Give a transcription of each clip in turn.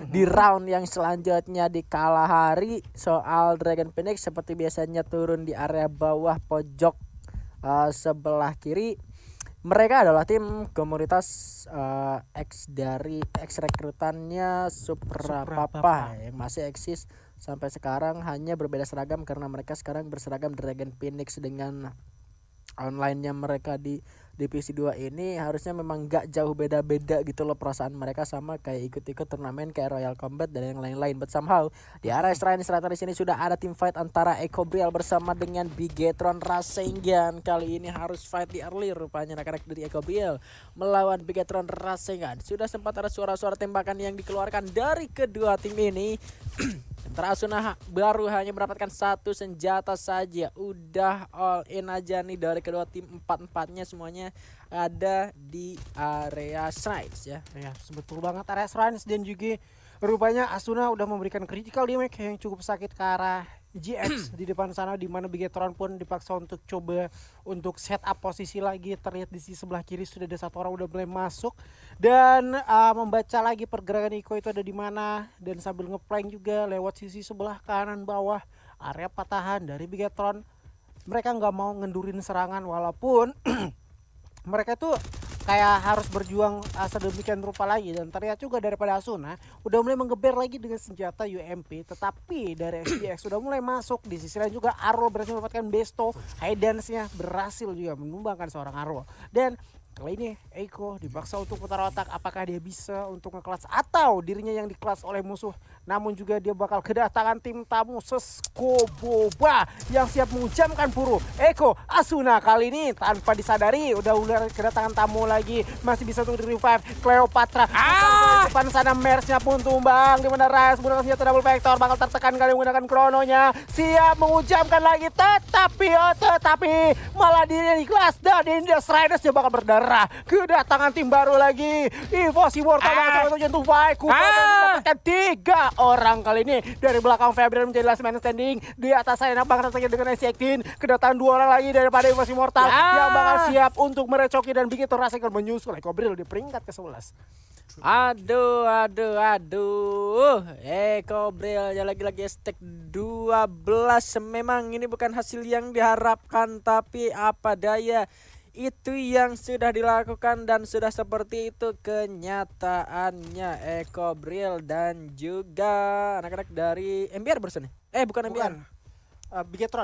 di round yang selanjutnya di Kalahari. Soal Dragon Phoenix seperti biasanya turun di area bawah pojok sebelah kiri. Mereka adalah tim komunitas ex rekrutannya Supra Papa yang masih eksis sampai sekarang, hanya berbeda seragam karena mereka sekarang berseragam Dragon Phoenix. Dengan online-nya mereka di divisi 2 ini harusnya memang gak jauh beda-beda gitu loh, perasaan mereka sama kayak ikut-ikut turnamen kayak Royal Combat dan yang lain-lain. But somehow di area Shrine di sini sudah ada tim fight antara Ecobriel bersama dengan Bigetron Rasengan. Kali ini harus fight di early rupanya anak-anak dari Ecobriel melawan Bigetron Rasengan. Sudah sempat ada suara-suara tembakan yang dikeluarkan dari kedua tim ini. Tentara Asuna baru hanya mendapatkan satu senjata saja. Udah all in aja nih dari kedua tim, empat-empatnya semuanya ada di area Shrines ya. Ya, betul banget area Shrines, dan juga rupanya Asuna udah memberikan critical damage yang cukup sakit ke arah GX di depan sana, di mana Bigetron pun dipaksa untuk coba untuk set up posisi lagi. Terlihat di sisi sebelah kiri sudah ada satu orang udah mulai masuk dan membaca lagi pergerakan Iko itu ada di mana, dan sambil ngeplank juga lewat sisi sebelah kanan bawah area patahan dari Bigetron. Mereka nggak mau ngendurin serangan walaupun mereka tuh kayak harus berjuang sedemikian rupa lagi, dan terlihat juga daripada Asuna udah mulai menggeber lagi dengan senjata UMP. Tetapi dari SGX sudah mulai masuk. Di sisi lain juga Arlo berhasil mendapatkan Besto. High-dance-nya berhasil juga menumbangkan seorang Arlo. Dan kali ini Eiko dipaksa untuk putar otak, apakah dia bisa untuk nge-clutch atau dirinya yang di-clutch oleh musuh. Namun juga dia bakal kedatangan tim tamu Seskoboba yang siap menghujamkan Puru. Eiko Asuna kali ini tanpa disadari udah kedatangan tamu lagi, masih bisa untuk di-revive Cleopatra. Depan sana Mersnya pun tumbang, dimana Rise menggunakan senjata double vector bakal tertekan kali menggunakan krononya, siap menghujamkan lagi. Tetapi malah dirinya di-clutch dan Indes Riders dia bakal berdarah. Kedatangan tim baru lagi, Evos Immortal bakal coba untuk fight. Mendapatkan 3 orang kali ini dari belakang. Fabian menjadi last man standing. Di atas saya enak banget rasanya dengan Insectin. Kedatangan 2 orang lagi daripada Evos Immortal yang bakal siap untuk merecoki dan begitu rasanya menyusul Ecobriel di peringkat ke-11. Aduh. Ecobriel ya lagi-lagi stack 12. Memang ini bukan hasil yang diharapkan, tapi apa daya, itu yang sudah dilakukan dan sudah seperti itu kenyataannya. Ecobriel dan juga anak-anak dari MBR barusan bukan MBR.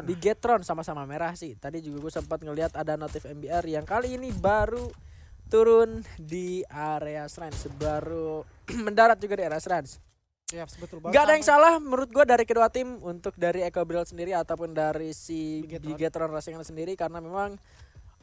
Bigetron sama-sama merah sih. Tadi juga gue sempat ngelihat ada notif MBR yang kali ini baru turun di area Shrines, baru mendarat juga di area Shrines. Ya, betul banget. Gak ada yang salah menurut gue dari kedua tim, untuk dari Ecobriel sendiri ataupun dari si Bigetron Rasengan sendiri, karena memang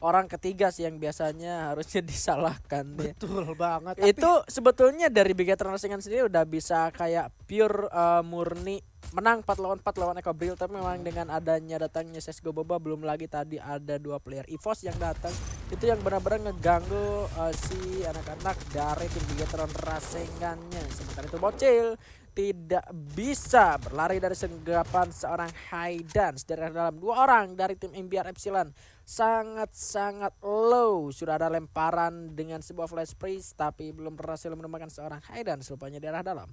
orang ketiga sih yang biasanya harusnya disalahkan. Betul banget. Itu sebetulnya dari Bigetron Rasengan sendiri udah bisa kayak pure murni menang 4 lawan 4 lawan Ecobriel, tapi memang dengan adanya datangnya Seskoboba, belum lagi tadi ada 2 player EVOS yang datang, itu yang benar-benar ngeganggu si anak-anak dari tim Bigetron Rasengannya. Sementara itu Bocil tidak bisa berlari dari senggapan seorang High-dance dari dalam. 2 orang dari tim MBR Epsilon sangat-sangat low. Sudah ada lemparan dengan sebuah flash freeze, tapi belum berhasil menemukan seorang High-dance rupanya di arah dalam.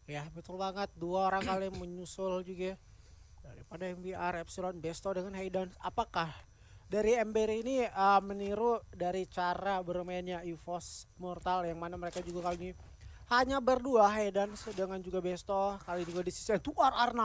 Ya, betul banget. 2 orang kali menyusul juga daripada MBR Epsilon Besto dengan High-dance. Apakah dari MBR ini meniru dari cara bermainnya EVOS Mortal, yang mana mereka juga kali ini hanya berdua, High-dance dengan juga Besto. Kali ini juga di sisi 2RR9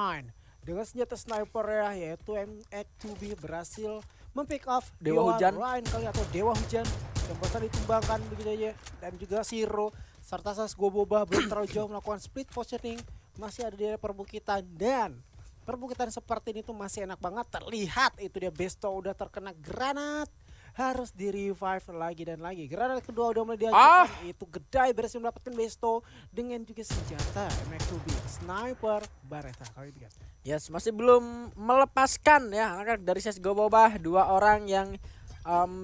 dengan senjata sniper ya, yaitu M2B berhasil mempick off Dewa Hujan Ryan kali, atau Dewa Hujan yang bosan ditumbangkan begitu aja. Dan juga Zero serta Seskoboba belum terlalu jauh melakukan split positioning, masih ada di perbukitan, dan perbukitan seperti ini tuh masih enak banget. Terlihat itu dia Besto udah terkena granat, harus di revive lagi dan lagi. Granat kedua udah mulai diajukan. Itu Gedai berhasil mendapatkan Besto dengan juga senjata MX2B sniper Baretta kali ini. Yes, masih belum melepaskan ya anak-anak dari Seskoboba. 2 orang yang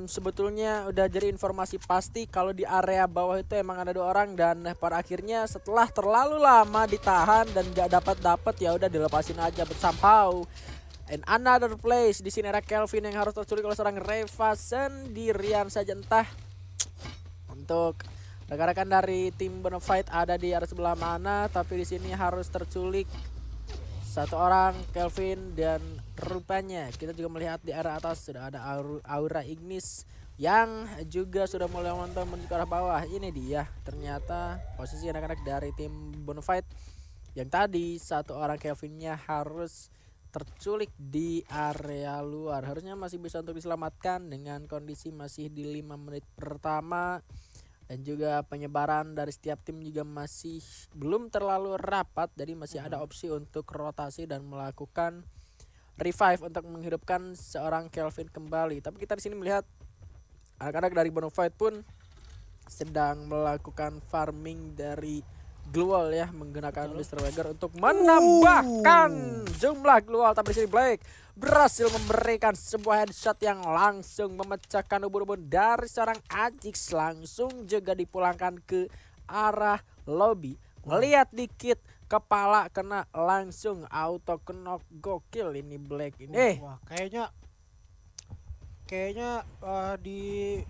sebetulnya udah jadi informasi pasti kalau di area bawah itu emang ada 2 orang, dan pada akhirnya setelah terlalu lama ditahan dan gak dapat ya udah dilepasin aja. But somehow in another place, di sini ada Kelvin yang harus terculik oleh seorang Reva sendirian saja, entah untuk Rekan-rekan dari tim Bonafide ada di arah sebelah mana, tapi di sini harus terculik satu orang Kelvin, dan rupanya kita juga melihat di arah atas sudah ada Aura Ignis yang juga sudah mulai menonton menuju ke arah bawah. Ini dia ternyata posisi anak-anak dari tim Bonafide yang tadi satu orang Kelvinnya harus terculik di area luar. Harusnya masih bisa untuk diselamatkan dengan kondisi masih di 5 menit pertama. Dan juga penyebaran dari setiap tim juga masih belum terlalu rapat, jadi masih ada opsi untuk rotasi dan melakukan revive untuk menghidupkan seorang Kelvin kembali. Tapi kita di sini melihat anak-anak dari Bonafide pun sedang melakukan farming dari glue wall ya, menggunakan Mr. Wagger untuk menambahkan jumlah glue wall. Tapi di sini Blake berhasil memberikan sebuah headshot yang langsung memecahkan ubun-ubun dari seorang Ajax, langsung juga dipulangkan ke arah lobby. Ngelihat dikit kepala kena, langsung auto knock. Gokil ini Black ini. Wah, kayaknya di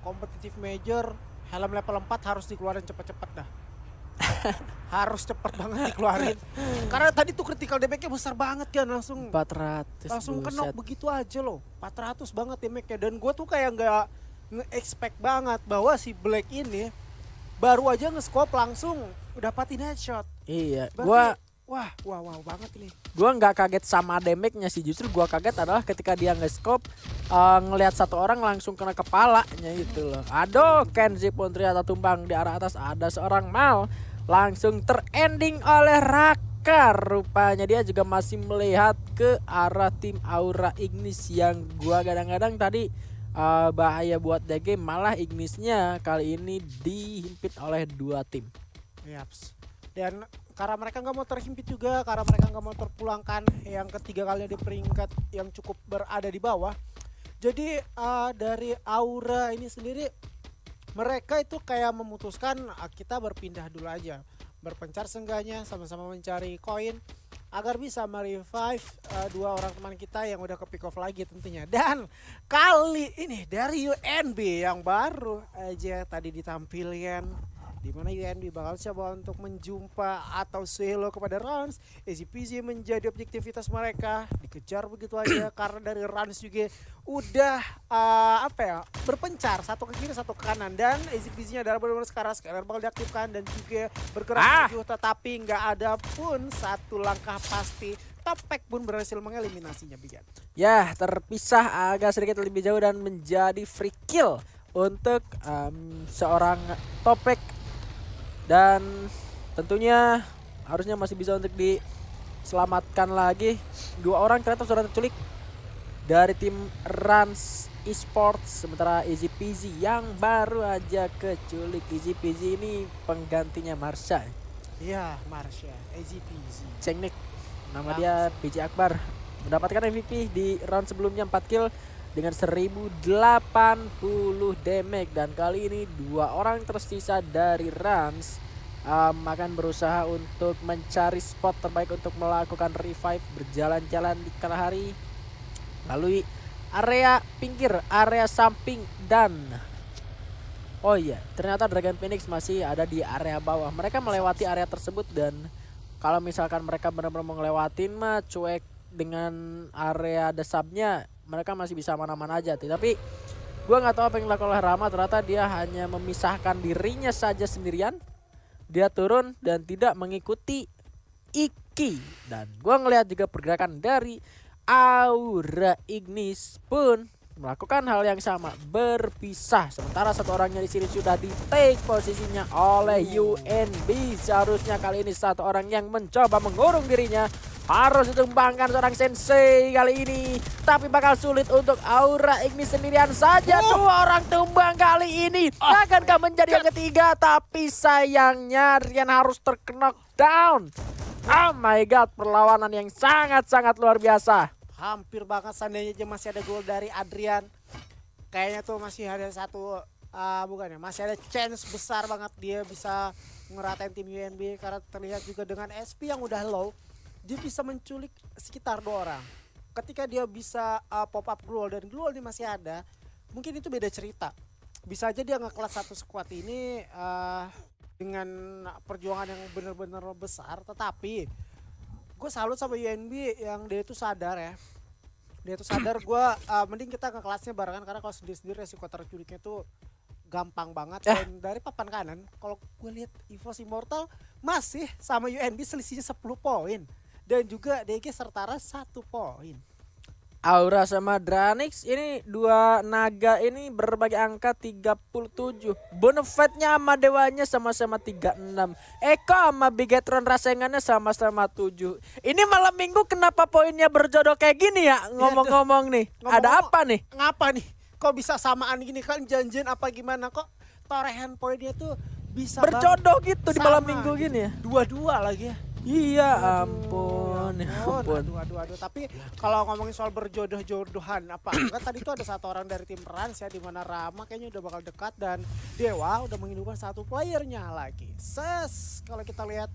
kompetitif major helm level 4 harus dikeluarin cepet-cepet dah. Harus cepet banget dikeluarin. Karena tadi tuh critical damage-nya besar banget kan, langsung 400 langsung buset. kenok begitu aja loh. 400 banget damage-nya, dan gue tuh kayak nggak nge-expect banget bahwa si Black ini baru aja nge-scope langsung dapatin headshot. Iya, Berarti, wah banget ini. Gua nggak kaget sama damage-nya sih, justru gua kaget adalah ketika dia nge-scope ngelihat satu orang langsung kena kepalanya gitu loh. Aduh, Kenzie pun ternyata tumbang. Di arah atas ada seorang Mal langsung terending oleh Raka. Rupanya dia juga masih melihat ke arah tim Aura Ignis yang gua kadang-kadang tadi bahaya buat DG, malah Ignisnya kali ini dihimpit oleh 2 tim. Yaps. Dan karena mereka nggak mau terhimpit juga, karena mereka nggak mau terpulangkan yang ketiga kalinya di peringkat yang cukup berada di bawah. Jadi dari Aura ini sendiri, mereka itu kayak memutuskan kita berpindah dulu aja, berpencar seenggaknya, sama-sama mencari koin agar bisa merevive 2 orang teman kita yang udah ke pick off lagi tentunya. Dan kali ini dari UNB yang baru aja tadi ditampilkan, di mana UNB bakal coba untuk menjumpa atau selo kepada Rans. Easy peasy menjadi objektivitas mereka, dikejar begitu aja karena dari Rans juga udah berpencar, satu ke kiri satu ke kanan, dan easy peasy-nya adalah benar-benar sekarang scanner bakal diaktifkan dan juga bergerak menuju, tetapi nggak ada pun satu langkah pasti. Topek pun berhasil mengeliminasinya, Bigan. Ya, terpisah agak sedikit lebih jauh dan menjadi free kill untuk seorang Topek. Dan tentunya harusnya masih bisa untuk diselamatkan lagi. 2 orang ternyata sudah terculik dari tim Rans Esports, sementara Easy Peasy yang baru aja keculik. Easy Peasy ini penggantinya Marsha. Iya, Marsha, Easy peasy. Cengnik, nama dia PJ Akbar, mendapatkan MVP di round sebelumnya 4 kill dengan 1080 damage. Dan kali ini 2 orang tersisa dari Rans akan berusaha untuk mencari spot terbaik untuk melakukan revive, berjalan-jalan di kalahari melalui area pinggir, area samping, dan oh iya, ternyata Dragon Phoenix masih ada di area bawah. Mereka melewati area tersebut, dan kalau misalkan mereka benar-benar mau ngelewatin mah cuek dengan area desabnya, mereka masih bisa aman-aman aja. Tapi gua nggak tahu apa yang dilakukan oleh Rama. Ternyata dia hanya memisahkan dirinya saja sendirian. Dia turun dan tidak mengikuti Iki. Dan gua ngelihat juga pergerakan dari Aura Ignis pun melakukan hal yang sama, berpisah. Sementara satu orangnya di sini sudah di take posisinya oleh UNB. Seharusnya kali ini satu orang yang mencoba mengurung dirinya harus ditumbangkan seorang Sensei kali ini, tapi bakal sulit untuk Aura Ignis sendirian saja. 2 orang tumbang kali ini. Akankah menjadi yang ketiga? Tapi sayangnya Rian harus terkena down. Oh my god, perlawanan yang sangat-sangat luar biasa. Hampir banget, seandainya aja masih ada gol dari Adrian, kayaknya tuh masih ada satu masih ada chance besar banget dia bisa ngeratain tim UNB. Karena terlihat juga dengan SP yang udah low, dia bisa menculik sekitar 2 orang. Ketika dia bisa pop up glue dan glue ini masih ada, mungkin itu beda cerita. bisa aja dia ngekelas satu squad ini dengan perjuangan yang benar-benar besar, tetapi gue salut sama UNB yang dia itu sadar ya. Dia itu sadar gue mending kita ngekelasnya barengan, karena kalau sendiri-sendiri resiko tercuriknya tuh gampang banget. Dan dari papan kanan kalau gue lihat EVOS Immortal masih sama UNB selisihnya 10 poin, dan juga DG Sertara 1 poin. Aura sama Dranix ini dua naga ini berbagi angka 37. Bonafide-nya sama Dewanya sama-sama 36. Eko sama Bigetron rasengannya sama-sama 7. Ini malam minggu kenapa poinnya berjodoh kayak gini ya? Ngomong-ngomong nih, ada apa nih? Ngapa nih? Kok bisa samaan gini, kan janjian apa gimana kok torehan poinnya tuh bisa berjodoh gitu di malam minggu gini ya? Dua-dua lagi ya. Iya, ampun. Aduh. Tapi kalau ngomongin soal berjodoh-jodohan apa enggak, tadi tuh ada satu orang dari tim Rans ya, di mana Rama kayaknya udah bakal dekat dan Dewa udah menghidupkan satu playernya lagi. Kalau kita lihat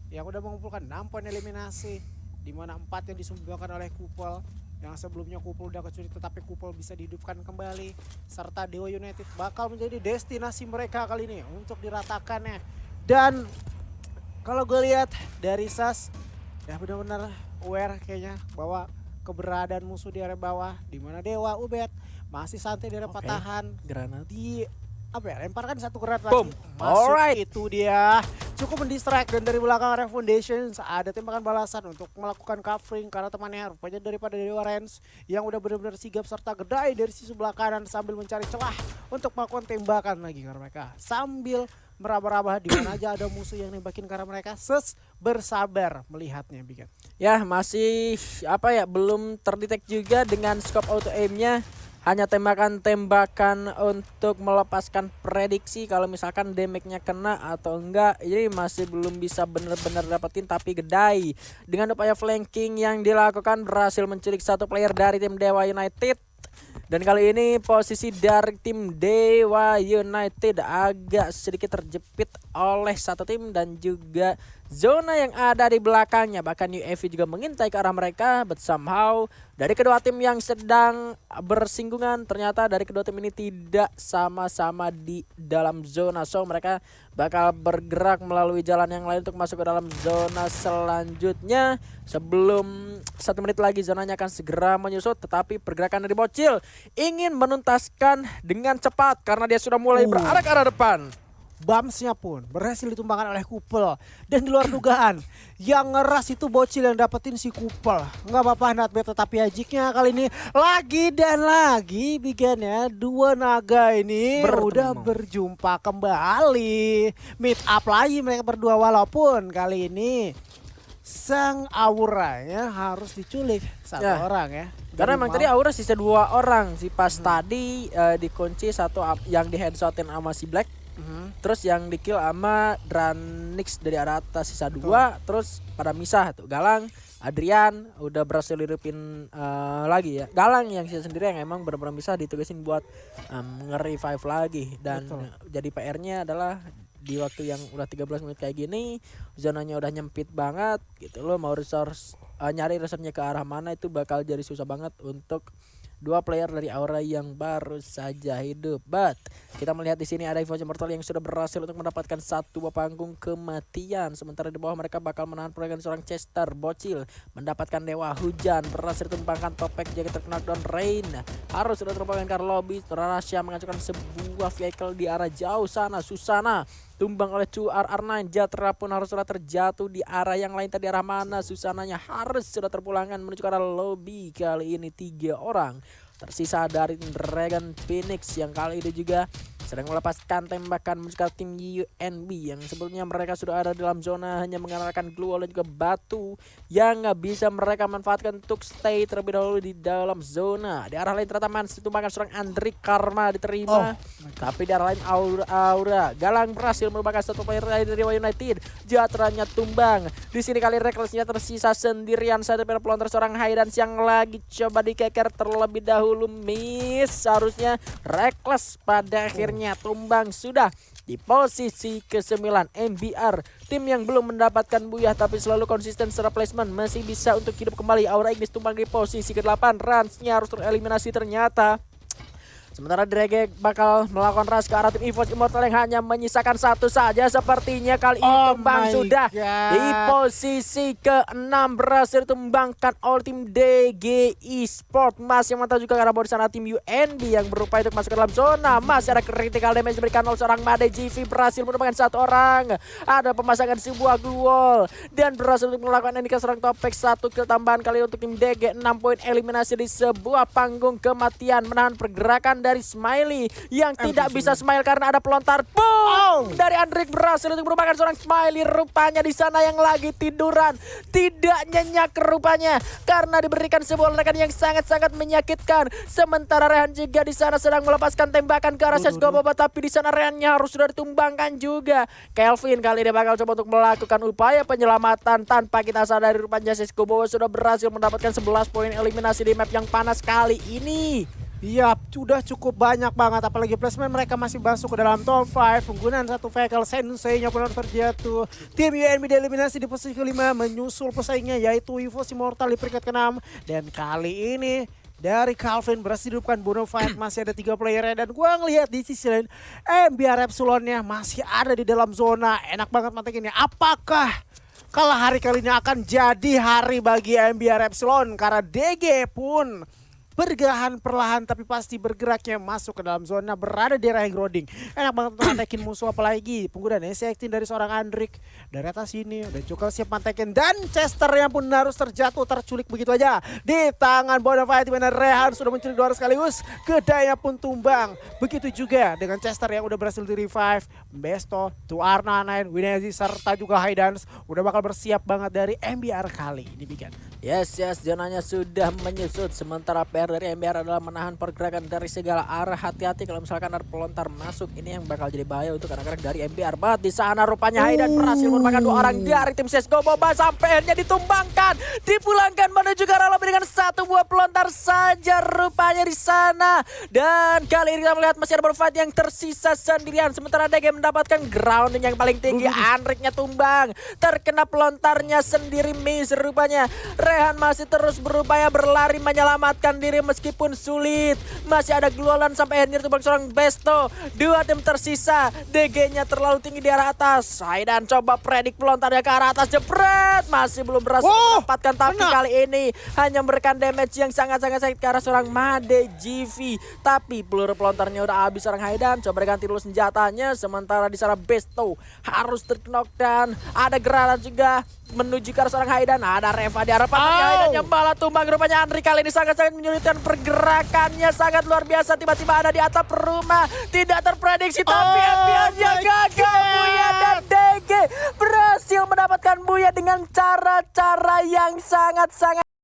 yang udah mengumpulkan 6 poin eliminasi, di mana 4 yang disumbangkan oleh Kupol. Yang sebelumnya Kupol udah kecuali, tetapi Kupol bisa dihidupkan kembali, serta Dewa United bakal menjadi destinasi mereka kali ini untuk diratakannya. Dan kalau gue lihat dari SAS ya benar-benar aware kayaknya bahwa keberadaan musuh di area bawah, di mana Dewa Ubed masih santai di area patahan. Granat Di lemparkan satu granat Boom. lagi. Masuk. Alright. Itu dia cukup mendistract, dan dari belakang area Foundations ada tembakan balasan untuk melakukan covering karena temannya rupanya daripada Dewa Rens yang udah benar-benar sigap serta gedai dari sisi sebelah kanan sambil mencari celah untuk melakukan tembakan lagi karena mereka sambil meraba-raba di mana aja ada musuh yang nembakin karena mereka bersabar melihatnya, Bikin. ya masih apa ya, belum terdetek juga dengan scope auto aimnya, hanya tembakan-tembakan untuk melepaskan prediksi kalau misalkan damage-nya kena atau enggak. Jadi masih belum bisa benar-benar dapetin, tapi Gedai dengan upaya flanking yang dilakukan berhasil menculik satu player dari tim Dewa United. Dan kali ini posisi dari tim Dewa United agak sedikit terjepit oleh satu tim dan juga zona yang ada di belakangnya. Bahkan UAV juga mengintai ke arah mereka, but somehow dari kedua tim yang sedang bersinggungan, ternyata dari kedua tim ini tidak sama-sama di dalam zona. So mereka bakal bergerak melalui jalan yang lain untuk masuk ke dalam zona selanjutnya. Sebelum 1 menit lagi zonanya akan segera menyusut, tetapi pergerakan dari Bocil ingin menuntaskan dengan cepat karena dia sudah mulai berarah ke arah depan. Bamsnya pun berhasil ditumbangkan oleh Kupel, dan di luar dugaan yang ngeras itu Bocil yang dapetin si Kupel. Nggak apa-apa Natbet, tetapi Ajiknya kali ini lagi dan lagi bikinnya dua naga ini udah berjumpa kembali, meet up lagi mereka berdua, walaupun kali ini sang auranya harus diculik satu orang ya. Karena emang tadi aura sisa 2 orang sih pas tadi dikunci satu yang di headshotin sama si Black. Terus yang di kill sama Dranix dari arah atas sisa 2. Terus pada misah tuh Galang, Adrian udah berhasil hidupin lagi ya. Galang yang sisa sendiri yang emang benar-benar bisa ditugasin buat nge-revive lagi. Dan jadi PR-nya adalah di waktu yang udah 13 menit kayak gini, zonanya udah nyempit banget gitu loh. Mau resource nyari resource-nya ke arah mana itu bakal jadi susah banget untuk 2 player dari Aura yang baru saja hidup. But kita melihat di sini ada EVOS Immortal yang sudah berhasil untuk mendapatkan satu buah panggung kematian. Sementara di bawah mereka bakal menahan perolehan seorang Chester. Bocil mendapatkan Dewa Hujan, berhasil tumbangkan Topek jaga terkena down. Rain harus sudah terbangkan ke lobby. Rasya mengacukan sebuah vehicle di arah jauh sana. Susana tumbang oleh 2RR9. Jatra pun harus sudah terjatuh di arah yang lain. Tadi arah mana Susananya harus sudah terpulangkan menuju ke arah lobby. Kali ini 3 orang tersisa dari Dragon Phoenix yang kali ini juga sedang melepaskan tembakan menuju ke tim UNB yang sebelumnya mereka sudah ada dalam zona, hanya mengandalkan glue wall dan juga batu yang nggak bisa mereka manfaatkan untuk stay terlebih dahulu di dalam zona. Di arah lain ternyata tumbangkan seorang Andrik Karma diterima, tapi di arah lain Aura Galang berhasil merupakan satu player dari Dewa United. Jatranya tumbang. Di sini kali Recklessnya tersisa sendirian satu peluang seorang Haidans yang lagi coba dikeker terlebih dahulu, miss. Harusnya Reckless pada akhirnya tumbang sudah di posisi ke-9. MBR, tim yang belum mendapatkan buyah tapi selalu konsisten secara placement, masih bisa untuk hidup kembali. Aura Ignis tumbang di posisi ke-8. Ransnya harus tereliminasi ternyata. Sementara Drege bakal melakukan rush ke arah tim EVOS Immortal yang hanya menyisakan satu saja. Sepertinya kali ini Oh tumbang my sudah God. di posisi ke-6 berhasil ditumbangkan oleh tim DG Esport. Masih mantap juga karena di sana tim UNB yang berupaya untuk masuk ke dalam zona. Masih ada critical damage diberikan oleh seorang Made GV, berhasil menumbangkan satu orang. Ada pemasangan sebuah glue wall dan berhasil untuk melakukan ini ke seorang Topek. Satu kill tambahan kali untuk tim DG, 6 poin eliminasi di sebuah panggung kematian, menahan pergerakan dari Smiley yang tidak bisa smile karena ada pelontar. Boom! Dari Andrik berhasil untuk merupakan seorang Smiley, rupanya di sana yang lagi tiduran, tidak nyenyak rupanya karena diberikan sebuah ledakan yang sangat-sangat menyakitkan. Sementara Rehan juga di sana sedang melepaskan tembakan ke arah CSGO Boba, tapi di sana Rehannya harus sudah ditumbangkan juga. Kelvin kali ini bakal coba untuk melakukan upaya penyelamatan. Tanpa kita sadari rupanya CSGO Boba sudah berhasil mendapatkan 11 poin eliminasi di map yang panas kali ini. Iya, sudah cukup banyak banget, apalagi placement mereka masih masuk ke dalam top 5. Penggunaan satu vehicle Sensei-nya benar terjatuh. Tim UNB dieliminasi di posisi kelima, menyusul pesaingnya yaitu EVOS Immortal di peringkat ke-6. Dan kali ini dari Calvin berhasil dihidupkan Bonafide, masih ada 3 player, dan gua ngelihat di sisi lain MBR Epsilonnya masih ada di dalam zona. Enak banget mantekinnya. Apakah kalah hari kali ini akan jadi hari bagi MBR Epsilon? Karena DG pun bergerahan perlahan tapi pasti bergeraknya masuk ke dalam zona, berada di area grounding. Enak banget untuk mantekin musuh, apalagi penggunaan SC dari seorang Andrik dari atas sini udah juga siap mantekin, dan Chester yang pun harus terjatuh terculik begitu aja di tangan Bonafide, di mana Rehan sudah menculik 2 orang sekaligus, kedainya pun tumbang. Begitu juga dengan Chester yang udah berhasil di revive. Besto, Tuarna9, Winezi serta juga Haidans udah bakal bersiap banget dari MBR kali ini, Bigan. Yes, zonanya sudah menyusut. Sementara PR dari MBR adalah menahan pergerakan dari segala arah. Hati-hati kalau misalkan ada pelontar masuk, ini yang bakal jadi bahaya untuk anak-anak dari MBR. Banget di sana rupanya Haidan berhasil merupakan 2 orang dari tim CSGO Boba, sampai akhirnya ditumbangkan, dipulangkan menuju ke arah lobby dengan 1 buah pelontar saja rupanya di sana. Dan kali ini kita melihat masih ada Bonafide yang tersisa sendirian. Sementara DG mendapatkan grounding yang paling tinggi. Andriknya tumbang, terkena pelontarnya sendiri, miss rupanya. Rehan masih terus berupaya berlari menyelamatkan diri meskipun sulit. Masih ada glualan sampai akhirnya tumbang seorang Besto. 2 tim tersisa. DG-nya terlalu tinggi di arah atas. Haidan coba predik pelontarnya ke arah atas, jepret. Masih belum berhasil mendapatkan, tapi kali ini hanya memberikan damage yang sangat-sangat sakit ke arah seorang Made GV. Tapi peluru pelontarnya udah habis seorang Haidan. Coba ganti dulu senjatanya. Sementara di sana Besto harus terknockdown. Ada granat juga menuju ke arah seorang Haidan. Ada Reva di harapan Haidan yang malah tumbang. Rupanya Andri kali ini sangat-sangat menyulitkan pergerakannya, sangat luar biasa. Tiba-tiba ada di atap rumah, tidak terprediksi, tapi MBR-nya gagal. Buya dan DG berhasil mendapatkan Buya dengan cara-cara yang sangat-sangat